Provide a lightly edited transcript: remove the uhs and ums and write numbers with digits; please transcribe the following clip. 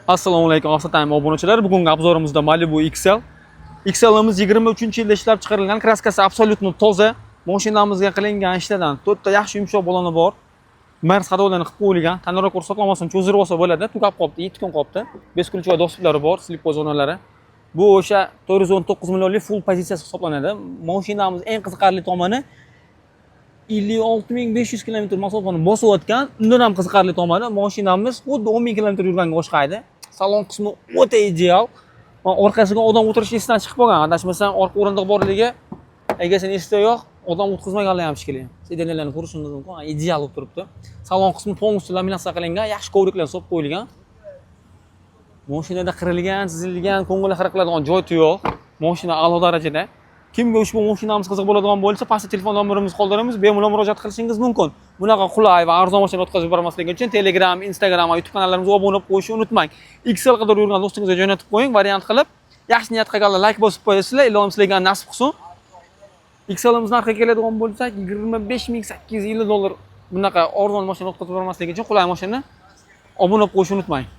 Assalomu alaykum Afsatayim obunachilar. Bugungi obzorimizda Malibu XL. XL'imiz 23-yilda ishlab chiqarilgan, kraskasi absolyutno toza. Mashinamizga qilingan ishlardan 4 ta yaxshi yumshoq boloni bor. Mars xatolarni qilib qo'yilgan. Tanroq ko'rsatmasini cho'zirib olsa bo'ladi. Tugab qolibdi, 7 kun qolibdi. 5 kunlik do'stlari bor, slip zonalari. Bu o'sha 419 millionlik full pozitsiyasi hisoblanadi. Mashinamiz eng qiziqarli tomoni 56500 km masofani bosib o'tgan. Undan ham qiziqarli tomoni mashinamiz xuddi 10000 km yurganga o'xshaydi. Salon qismi o'ta ideal. Orqasiga odam o'tirish esidan chiqib qolgan. Adashmasam orqa o'rindiq borligi egasini esida yo'q, odam o'tkazmaganlar ham shekilli. Sedanlarni ko'rishingiz mumkin. Ideal bo'lib turibdi. Salon qismi polностью laminatsiya qilingan, yaxshi kovriqlar solib qo'yilgan. Mashinada qirilgan, chizilgan, ko'ngil xira qiladigan joy yo'q. Mashina a'lo darajada. Kimga ushbu mashinamiz qiziq bo'ladigan bo'lsa, pastda telefon nomerimizni qoldiramiz, bemalol murojaat qilishingiz mumkin. Bunaqa qulay va arzon mashina o'tkazib yubormaslik uchun Telegram, Instagram va YouTube kanallarimizga obuna bo'lib qo'yishni unutmang. XL qadar yurgan do'stingizga jo'natib qo'ying, variant qilib, yaxshi niyat qilganlar like bosib qo'yasizlar, ilohim sizlarga nasib qilsin. XL'imiz narxiga keladigan bo'lsak, $25850. Bunaqa arzon mashina o'tkazib yubormaslik uchun qulay mashina obuna bo'lib qo'yishni unutmang.